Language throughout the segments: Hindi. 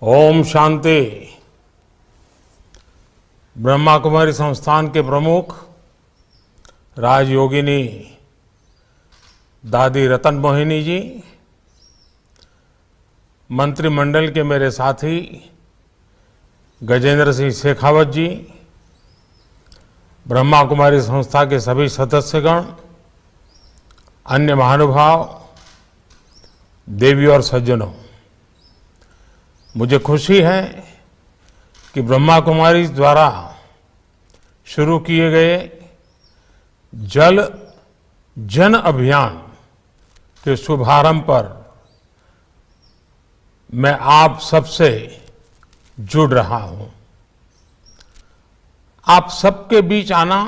ओम शांति। ब्रह्मा कुमारी संस्थान के प्रमुख राजयोगिनी दादी रतन मोहिनी जी, मंत्रिमंडल के मेरे साथी गजेंद्र सिंह शेखावत जी, ब्रह्मा कुमारी संस्था के सभी सदस्यगण, अन्य महानुभाव, देवी और सज्जनों, मुझे खुशी है कि ब्रह्मा कुमारी द्वारा शुरू किए गए जल जन अभियान के शुभारंभ पर मैं आप सबसे जुड़ रहा हूं। आप सबके बीच आना,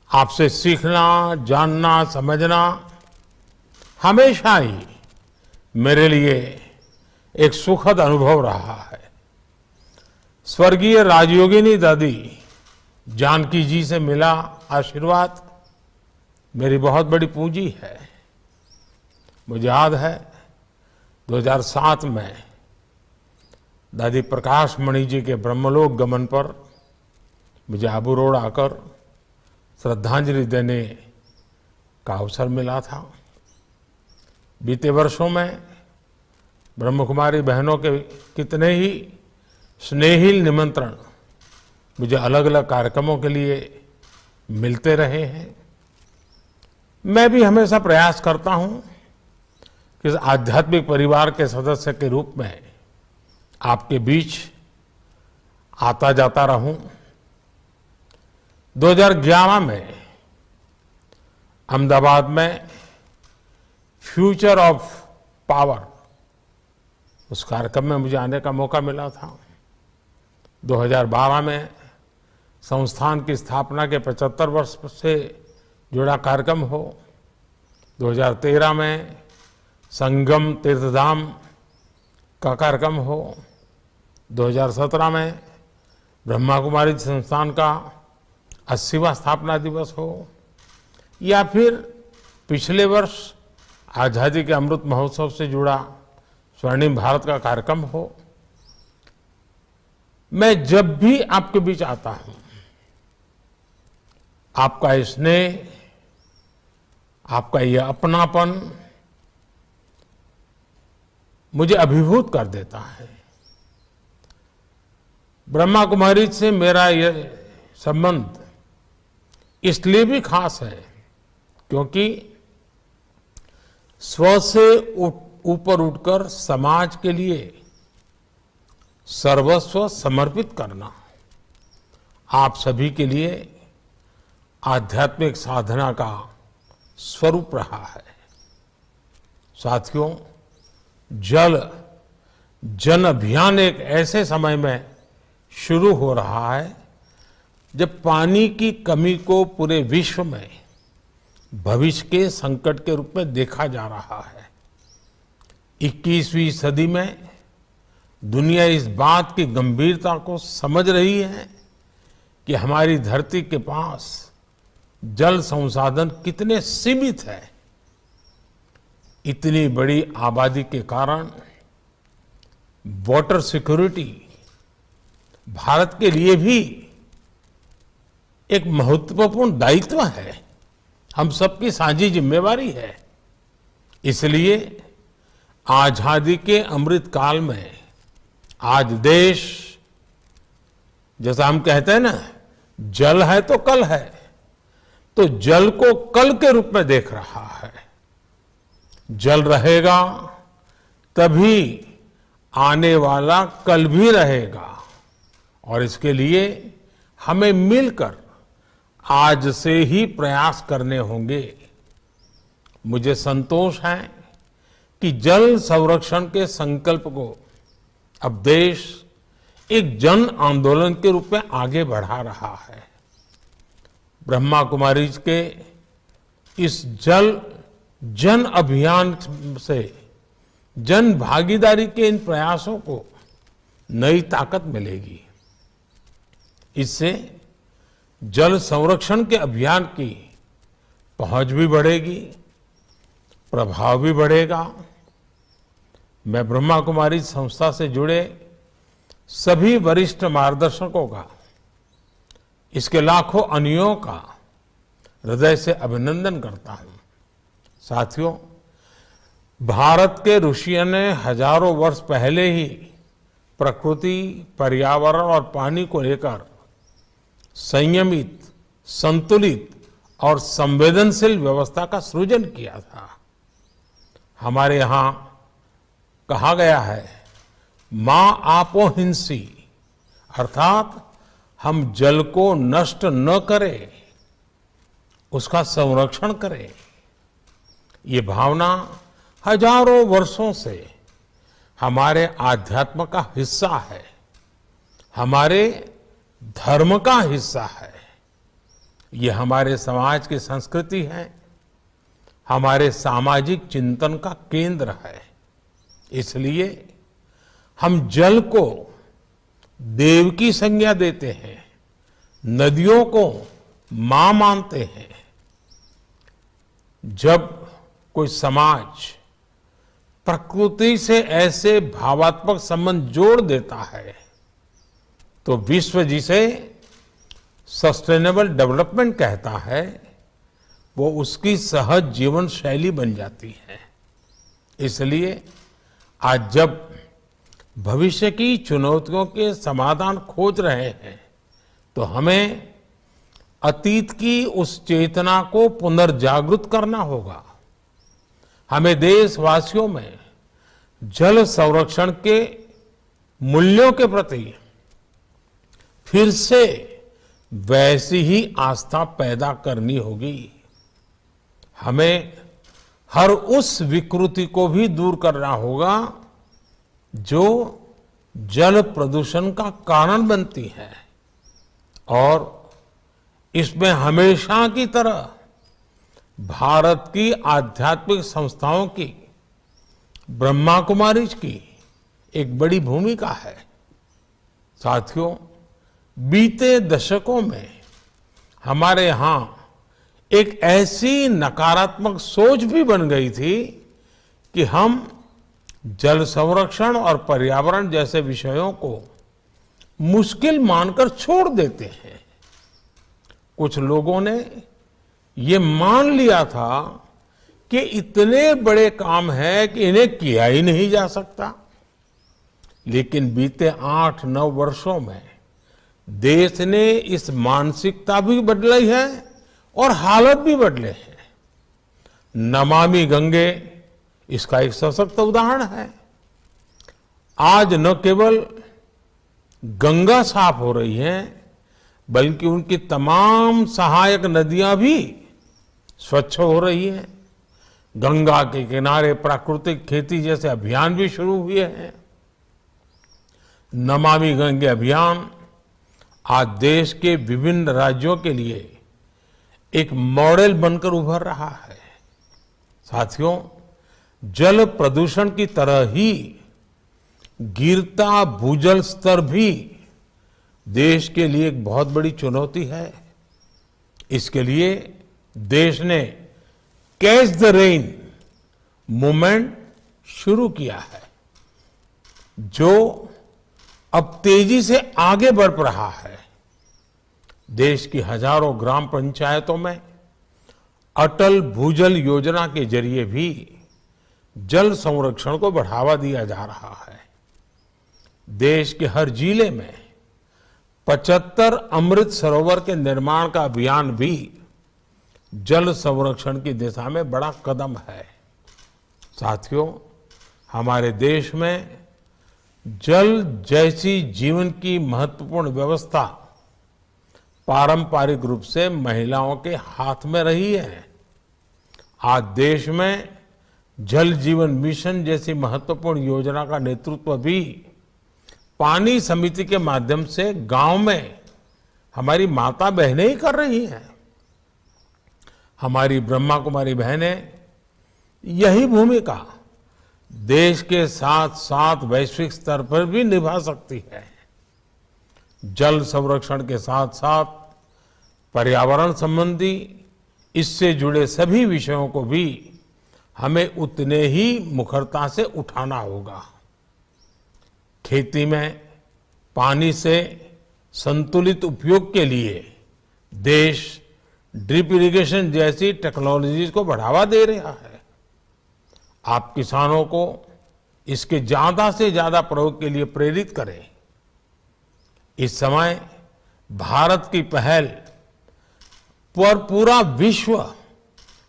आपसे सीखना, जानना, समझना हमेशा ही मेरे लिए एक सुखद अनुभव रहा है। स्वर्गीय राजयोगिनी दादी जानकी जी से मिला आशीर्वाद मेरी बहुत बड़ी पूंजी है। मुझे याद है 2007 में दादी प्रकाश मणि जी के ब्रह्मलोक गमन पर मुझे आबू रोड आकर श्रद्धांजलि देने का अवसर मिला था। बीते वर्षों में ब्रह्मकुमारी बहनों के कितने ही स्नेहिल निमंत्रण मुझे अलग अलग कार्यक्रमों के लिए मिलते रहे हैं। मैं भी हमेशा प्रयास करता हूं कि इस आध्यात्मिक परिवार के सदस्य के रूप में आपके बीच आता जाता रहूं। 2011 में अहमदाबाद में फ्यूचर ऑफ पावर, उस कार्यक्रम में मुझे आने का मौका मिला था। 2012 में संस्थान की स्थापना के 75 वर्ष से जुड़ा कार्यक्रम हो, 2013 में संगम तीर्थधाम का कार्यक्रम हो, 2017 में ब्रह्मा कुमारी संस्थान का 80वां स्थापना दिवस हो, या फिर पिछले वर्ष आज़ादी के अमृत महोत्सव से जुड़ा स्वर्णिम भारत का कार्यक्रम हो। मैं जब भी आपके बीच आता हूं, आपका स्नेह, आपका यह अपनापन मुझे अभिभूत कर देता है। ब्रह्मा कुमारी से मेरा यह संबंध इसलिए भी खास है क्योंकि स्व से ऊपर उठकर समाज के लिए सर्वस्व समर्पित करना आप सभी के लिए आध्यात्मिक साधना का स्वरूप रहा है। साथियों, जल जन अभियान एक ऐसे समय में शुरू हो रहा है जब पानी की कमी को पूरे विश्व में भविष्य के संकट के रूप में देखा जा रहा है। 21वीं सदी में दुनिया इस बात की गंभीरता को समझ रही है कि हमारी धरती के पास जल संसाधन कितने सीमित है। इतनी बड़ी आबादी के कारण वाटर सिक्योरिटी भारत के लिए भी एक महत्वपूर्ण दायित्व है, हम सबकी साझी जिम्मेवारी है। इसलिए आजादी के अमृत काल में आज देश, जैसा हम कहते हैं ना, जल है तो कल है, तो जल को कल के रूप में देख रहा है। जल रहेगा तभी आने वाला कल भी रहेगा, और इसके लिए हमें मिलकर आज से ही प्रयास करने होंगे। मुझे संतोष है कि जल संरक्षण के संकल्प को अब देश एक जन आंदोलन के रूप में आगे बढ़ा रहा है। ब्रह्मा कुमारी के इस जल जन अभियान से जन भागीदारी के इन प्रयासों को नई ताकत मिलेगी। इससे जल संरक्षण के अभियान की पहुंच भी बढ़ेगी, प्रभाव भी बढ़ेगा। मैं ब्रह्मा कुमारी संस्था से जुड़े सभी वरिष्ठ मार्गदर्शकों का, इसके लाखों अनुयायियों का हृदय से अभिनंदन करता हूं। साथियों, भारत के ऋषियों ने हजारों वर्ष पहले ही प्रकृति, पर्यावरण और पानी को लेकर संयमित, संतुलित और संवेदनशील व्यवस्था का सृजन किया था। हमारे यहां कहा गया है, मां आपो हिंसी, अर्थात हम जल को नष्ट न करें, उसका संरक्षण करें। ये भावना हजारों वर्षों से हमारे आध्यात्म का हिस्सा है, हमारे धर्म का हिस्सा है। ये हमारे समाज की संस्कृति है, हमारे सामाजिक चिंतन का केंद्र है। इसलिए हम जल को देव की संज्ञा देते हैं, नदियों को मां मानते हैं। जब कोई समाज प्रकृति से ऐसे भावात्मक संबंध जोड़ देता है तो विश्व जिसे सस्टेनेबल डेवलपमेंट कहता है, वो उसकी सहज जीवन शैली बन जाती है। इसलिए आज जब भविष्य की चुनौतियों के समाधान खोज रहे हैं तो हमें अतीत की उस चेतना को पुनर्जागृत करना होगा। हमें देशवासियों में जल संरक्षण के मूल्यों के प्रति फिर से वैसी ही आस्था पैदा करनी होगी। हमें हर उस विकृति को भी दूर करना होगा जो जल प्रदूषण का कारण बनती है, और इसमें हमेशा की तरह भारत की आध्यात्मिक संस्थाओं की, ब्रह्मा कुमारीज की एक बड़ी भूमिका है। साथियों, बीते दशकों में हमारे यहां एक ऐसी नकारात्मक सोच भी बन गई थी कि हम जल संरक्षण और पर्यावरण जैसे विषयों को मुश्किल मानकर छोड़ देते हैं। कुछ लोगों ने ये मान लिया था कि इतने बड़े काम है कि इन्हें किया ही नहीं जा सकता। लेकिन बीते 8-9 वर्षों में देश ने इस मानसिकता भी बदली है और हालत भी बदले हैं। नमामि गंगे इसका एक सशक्त उदाहरण है। आज न केवल गंगा साफ हो रही है, बल्कि उनकी तमाम सहायक नदियां भी स्वच्छ हो रही हैं। गंगा के किनारे प्राकृतिक खेती जैसे अभियान भी शुरू हुए हैं। नमामि गंगे अभियान आज देश के विभिन्न राज्यों के लिए एक मॉडल बनकर उभर रहा है। साथियों, जल प्रदूषण की तरह ही गिरता भूजल स्तर भी देश के लिए एक बहुत बड़ी चुनौती है। इसके लिए देश ने कैच द रेन मूवमेंट शुरू किया है, जो अब तेजी से आगे बढ़ रहा है। देश की हजारों ग्राम पंचायतों में अटल भूजल योजना के जरिए भी जल संरक्षण को बढ़ावा दिया जा रहा है। देश के हर जिले में 75 अमृत सरोवर के निर्माण का अभियान भी जल संरक्षण की दिशा में बड़ा कदम है। साथियों, हमारे देश में जल जैसी जीवन की महत्वपूर्ण व्यवस्था पारंपरिक रूप से महिलाओं के हाथ में रही है। आज देश में जल जीवन मिशन जैसी महत्वपूर्ण योजना का नेतृत्व भी पानी समिति के माध्यम से गांव में हमारी माता बहनें ही कर रही हैं। हमारी ब्रह्मा कुमारी बहनें यही भूमिका देश के साथ साथ वैश्विक स्तर पर भी निभा सकती है। जल संरक्षण के साथ साथ पर्यावरण संबंधी इससे जुड़े सभी विषयों को भी हमें उतने ही मुखरता से उठाना होगा। खेती में पानी से संतुलित उपयोग के लिए देश ड्रिप इरिगेशन जैसी टेक्नोलॉजीज को बढ़ावा दे रहा है। आप किसानों को इसके ज्यादा से ज्यादा प्रयोग के लिए प्रेरित करें। इस समय भारत की पहल पर पूरा विश्व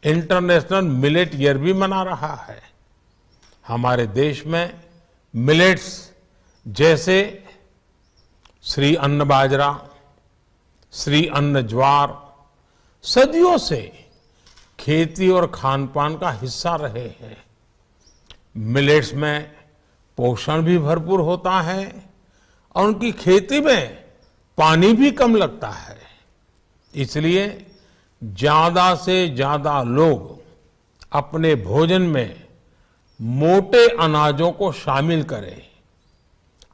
इंटरनेशनल मिलेट ईयर भी मना रहा है। हमारे देश में मिलेट्स जैसे श्री अन्न बाजरा, श्री अन्न ज्वार सदियों से खेती और खान पान का हिस्सा रहे हैं। मिलेट्स में पोषण भी भरपूर होता है और उनकी खेती में पानी भी कम लगता है। इसलिए ज्यादा से ज्यादा लोग अपने भोजन में मोटे अनाजों को शामिल करें।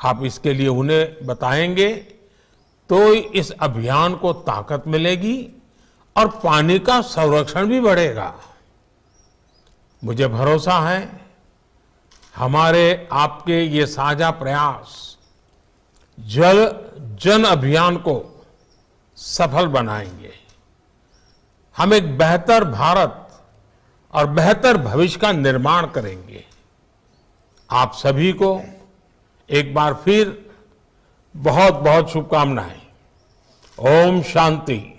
आप इसके लिए उन्हें बताएंगे तो इस अभियान को ताकत मिलेगी और पानी का संरक्षण भी बढ़ेगा। मुझे भरोसा है हमारे आपके ये साझा प्रयास जल जन अभियान को सफल बनाएंगे। हम एक बेहतर भारत और बेहतर भविष्य का निर्माण करेंगे। आप सभी को एक बार फिर बहुत बहुत शुभकामनाएं। ओम शांति।